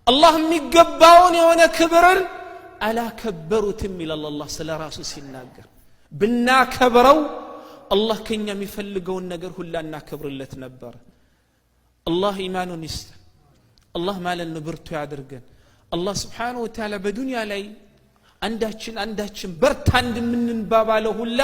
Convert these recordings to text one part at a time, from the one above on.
አላህ የሚገባውን የሆነ ክብርን አላከበሩትም ይላል አላህ ስለ ራሱ ሲናገር ብናከብረው አላህ ከኛ የሚፈልገውን ነገር ሁላ እናከብርለት ነበር አላህ ኢማኑን ይስጥ አላህ ማለት ነው ብርቱ ያድርገን አላህ Subhanahu Wa Ta'ala በዱንያ ላይ አንዳችን በርታ እንደምንባባለው ሁላ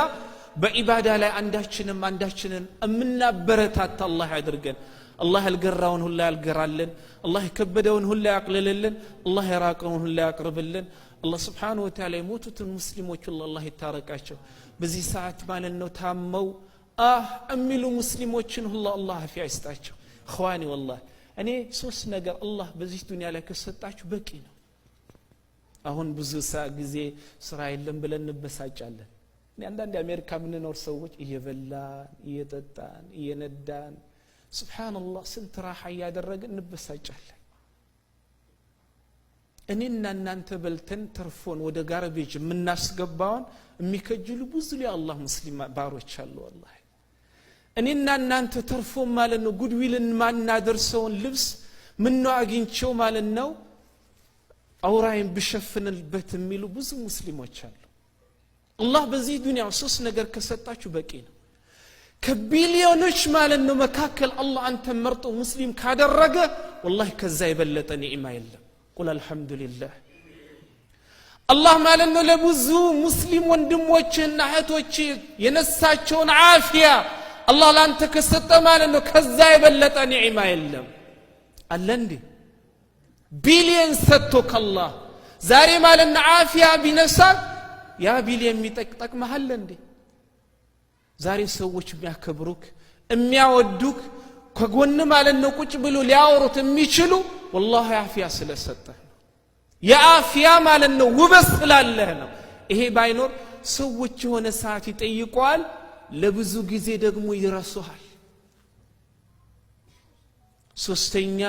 በኢባዳ ላይ አንዳችንን እምናበረታታ አላህ ያድርገን አላህ ያልገራውን ሁላ ያልገራልን አላህ የከበደውን ሁላ ያቅልልልን አላህ የራቀውን ሁላ ያቅርብልን አላህ Subhanahu Wa Ta'ala የሞቱትን ሙስሊሞች ሁሉ አላህ ይታረቃቸው በዚህ ሰዓት ማለት ነው ታመው እሚሉ ሙስሊሞችን ሁሉ አላህ አፊያ ይስጣቸው اخواني والله እኔ ሶስት ነገር አላህ በዚህ ዱንያ ላይ ከሰጣችሁ በቂ ነው አሁን ብዙ ጊዜ ስራ የለም ብለን እንበሳጫለን እኔ አንዳንድ አሜሪካ ምንኖር ሰዎች እየበላን እየጠጣን እየነዳን ሱብሃንአላህ ስንት ራሃ ያደረገን እንበሳጫለን እኔና እናንተ በልተን ተርፎን ወደ ጋርቤጅ ምናስገባውን የሚከጅሉ ብዙ ለአላህ ሙስሊም ባሮች አሉ والله እኔና እናንተ ተርፎ ማለት ነው ጉድዊልን ማናደርሰውን ልብስ ምን ነው አግኝቸው ማለት ነው አውራይን በሸፍንልበት የሚሉ ብዙ ሙስሊሞች አሉ አላህ በዚህ ዱንያ ሶስት ነገር ከሰጣችሁ በቂ ነው ከቢሊዮኖች ማለት ነው መካከል አላህ አንተ መርጦ ሙስሊም ካደረገ والله ከዛ የበለጠ ኒዕማ የለም ቁል አልহামዱሊላህ አላህ ማለት ነው ለብዙ ሙስሊም ወንድሞችና እህቶች የነሳቸውን አፊያ አላህ ላንተ ከሰጠ ማለት ነው ከዛ የበለጠ ኒዕማ የለም አለ እንዴ ቢሊየን ሰጥቶክ አላህ ዛሬ ማለት ነው አፊያ ቢነሳ ያ ቢሊየን የሚጠቅመሃል እንዴ ዛሬ ሰዎች የሚያከብሩክ የሚያወዱክ ከጎን ማለት ነው ቁጭ ብሎ ሊያወሩት የሚችሉ والله አፊያ ስለሰጠህ የአፊያ ማለት ነው ውበት ስላለህ ነው ይሄ ባይኖር ሰዎች የሆነ ሰዓት ይጠይቋል ለብዙ ጊዜ ደግሞ ይረሱሃል ሶስተኛ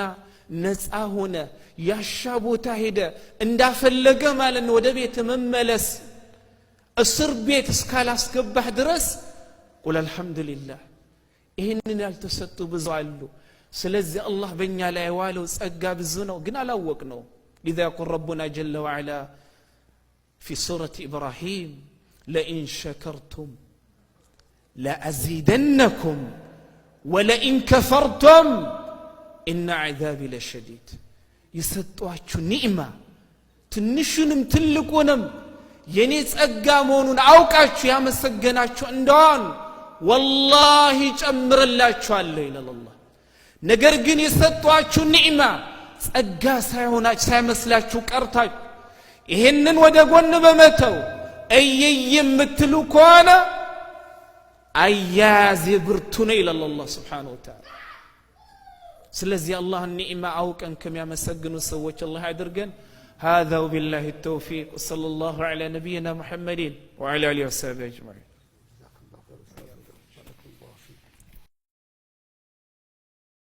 ነፃ ሆነ ያሻ ቦታ ሄደ እንዳፈለገ ማለት ነው ወደ ቤት መመለስ እስር ቤት እስካላስገባህ ድረስ ቁል አልহামዱሊላህ ይሄንን ያልተሰጡ ብዙ አሉ ስለዚህ አላህ በእኛ ላይ ዋለው ጸጋ ብዙ ነው ግን አላወቅ ነው لذا يقول ربنا جل وعلا في سورة إبراهيم لئن شكرتم لأزيدنكم ولئن كفرتم إن عذابي لشديد يسطواچو نعمة ትንሽንም ትልቁንም የኔ ጸጋ መሆኑን አውቃችሁ ያመሰገናችሁ እንደሆን والله ጨምርላችኋለሁ ይላል አላህ ነገር ግን የሰጧችሁ ኒዕማ ጸጋ ሳይመስላችሁ ቀርታችሁ ይሄንን ወደ ጎን በመተው እየየምትሉ ከሆነ አያዝ ብርቱ ነው ይላል አላህ Subhanahu Wa Ta'ala ስለዚህ አላህ ኒዕማ አውቀን ከሚያመሰግኑ ሰዎች አላህ ያድርገን هذا وبالله التوفيق وصلى الله على نبينا محمد وعلى اله وصحبه اجمعين